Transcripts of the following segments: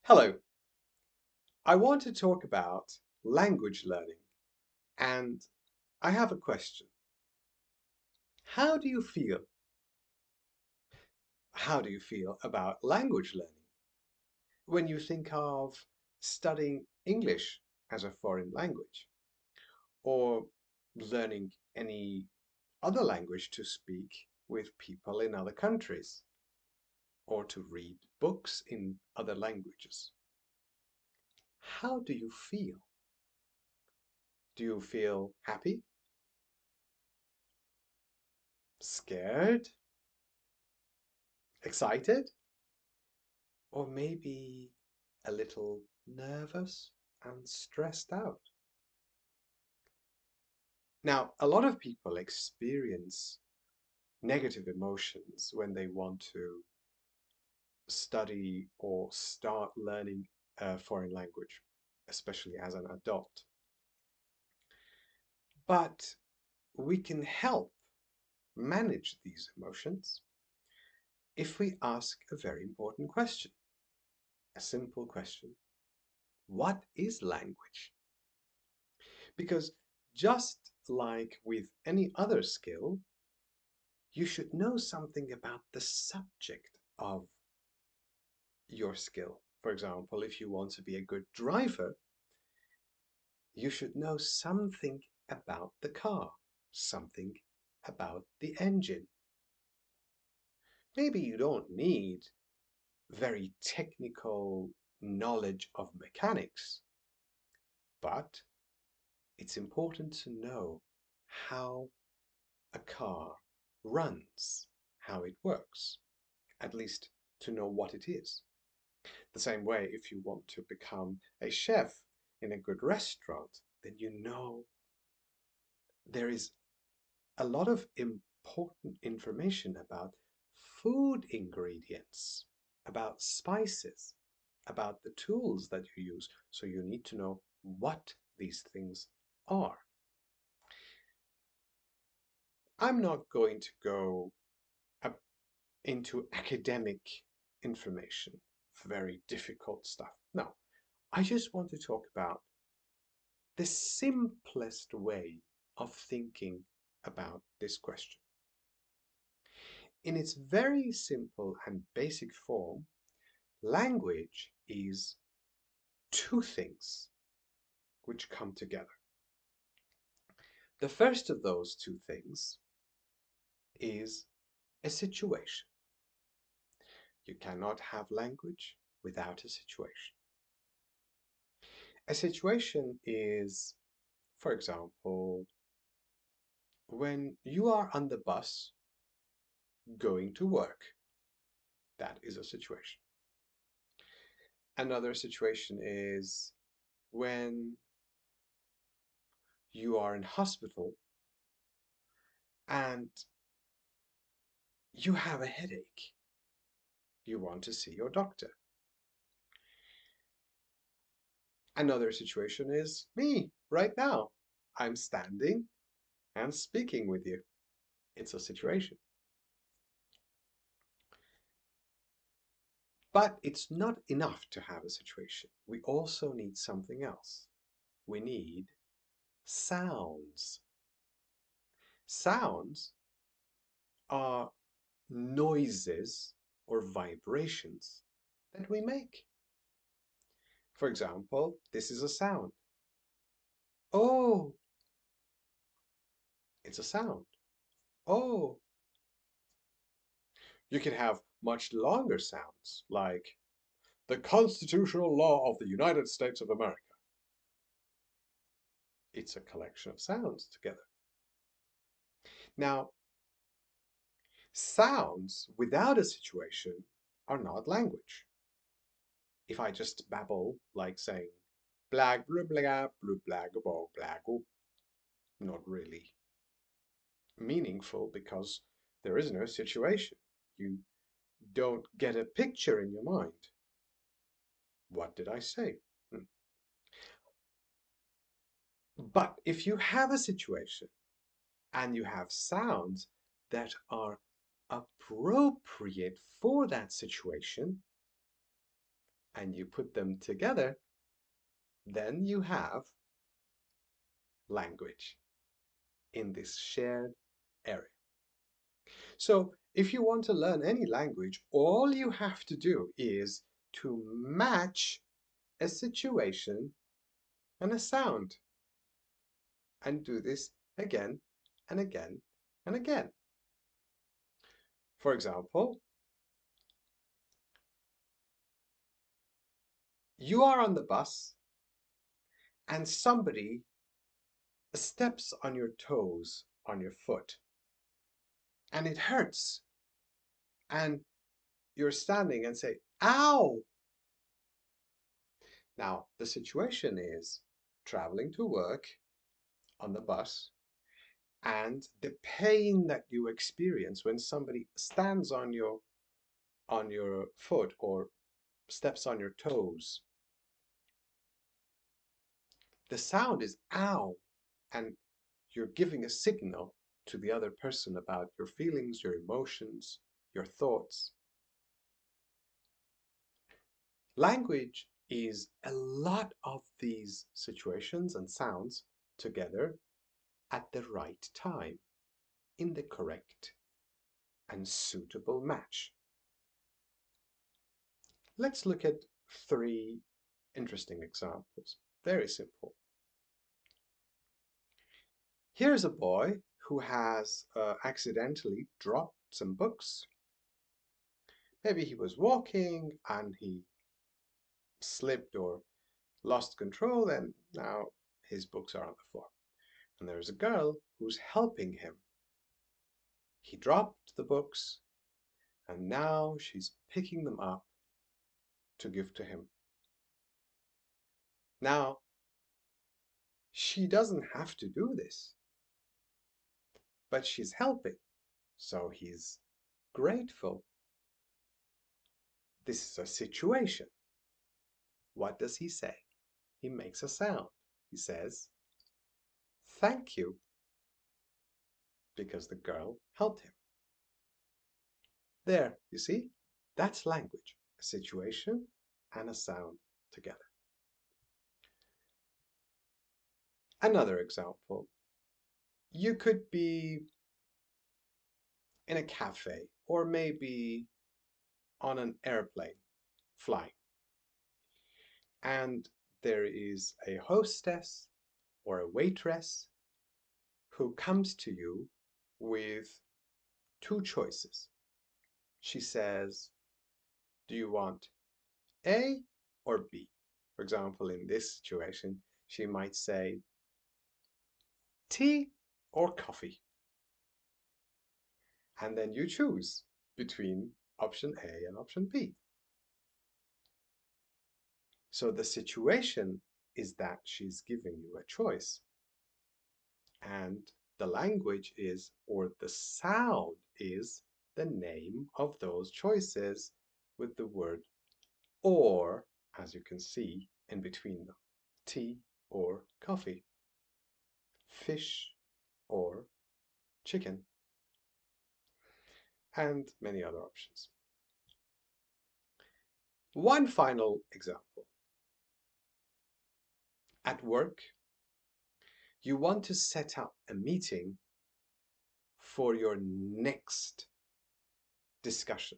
Hello, I want to talk about language learning, and I have a question. How do you feel? How do you feel about language learning? When you think of studying English as a foreign language, or learning any other language to speak with people in other countries, or to read books in other languages. How do you feel? Do you feel happy? Scared? Excited? Or maybe a little nervous and stressed out? Now, a lot of people experience negative emotions when they want to study or start learning a foreign language, especially as an adult. But we can help manage these emotions if we ask a very important question, a simple question. What is language? Because just like with any other skill, you should know something about the subject of your skill. For example, if you want to be a good driver, you should know something about the car, something about the engine. Maybe you don't need very technical knowledge of mechanics, but it's important to know how a car runs, how it works, at least to know what it is. The same way, if you want to become a chef in a good restaurant, then you know there is a lot of important information about food ingredients, about spices, about the tools that you use. So you need to know what these things are. I'm not going to go up into academic information, very difficult stuff. No, I just want to talk about the simplest way of thinking about this question. In its very simple and basic form, language is two things which come together. The first of those two things is a situation. You cannot have language without a situation. A situation is, for example, when you are on the bus going to work. That is a situation. Another situation is when you are in hospital and you have a headache. You want to see your doctor. Another situation is me right now. I'm standing and speaking with you. It's a situation. But it's not enough to have a situation. We also need something else. We need sounds. Sounds are noises or vibrations that we make. For example, this is a sound. Oh, it's a sound. Oh, you can have much longer sounds like the constitutional law of the United States of America. It's a collection of sounds together. Now, sounds without a situation are not language. If I just babble like saying blag blah blah blah blag bo blag, not really meaningful because there is no situation. You don't get a picture in your mind. What did I say? But if you have a situation and you have sounds that are appropriate for that situation, and you put them together, then you have language in this shared area. So if you want to learn any language, all you have to do is to match a situation and a sound, and do this again and again and again. For example, you are on the bus and somebody steps on your toes, on your foot, and it hurts. And you're standing and say, ow! Now, the situation is traveling to work on the bus, and the pain that you experience when somebody stands on your foot or steps on your toes. The sound is ow, and you're giving a signal to the other person about your feelings, your emotions, your thoughts. Language is a lot of these situations and sounds together at the right time, in the correct and suitable match. Let's look at 3 interesting examples. Very simple. Here's a boy who has accidentally dropped some books. Maybe he was walking and he slipped or lost control, and now his books are on the floor. And there's a girl who's helping him. He dropped the books, and now she's picking them up to give to him. Now, she doesn't have to do this, but she's helping, so he's grateful. This is a situation. What does he say? He makes a sound. He says, thank you, because the girl helped him. There, you see? That's language, a situation and a sound together. Another example. You could be in a cafe or maybe on an airplane flying, and there is a hostess or a waitress who comes to you with 2 choices. She says, do you want A or B? For example, in this situation, she might say, tea or coffee? And then you choose between option A and option B. So the situation is that she's giving you a choice. And the language is, or the sound is, the name of those choices with the word or, as you can see, in between them. Tea or coffee. Fish or chicken. And many other options. One final example. At work, you want to set up a meeting for your next discussion.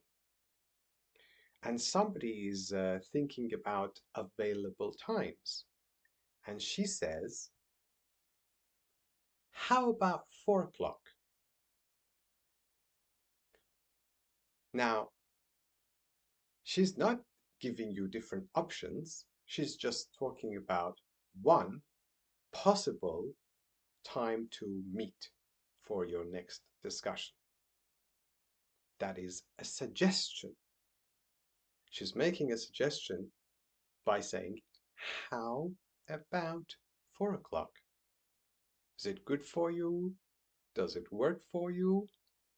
And somebody is thinking about available times. And she says, how about 4 o'clock? Now, she's not giving you different options. She's just talking about one possible time to meet for your next discussion. That is a suggestion. She's making a suggestion by saying, how about 4 o'clock? Is it good for you? Does it work for you?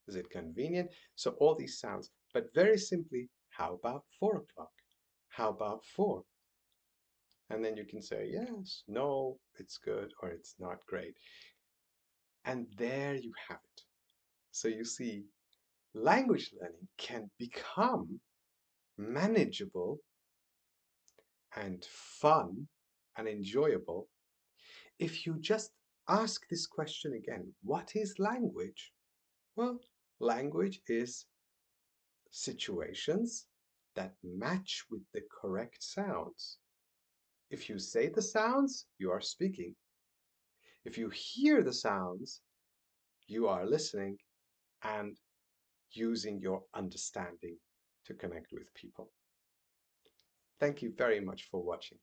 Is it convenient? So all these sounds, but very simply, how about 4 o'clock? How about 4? And then you can say, yes, no, it's good, or it's not great. And there you have it. So you see, language learning can become manageable and fun and enjoyable if you just ask this question again. What is language? Well, language is situations that match with the correct sounds. If you say the sounds, you are speaking. If you hear the sounds, you are listening and using your understanding to connect with people. Thank you very much for watching.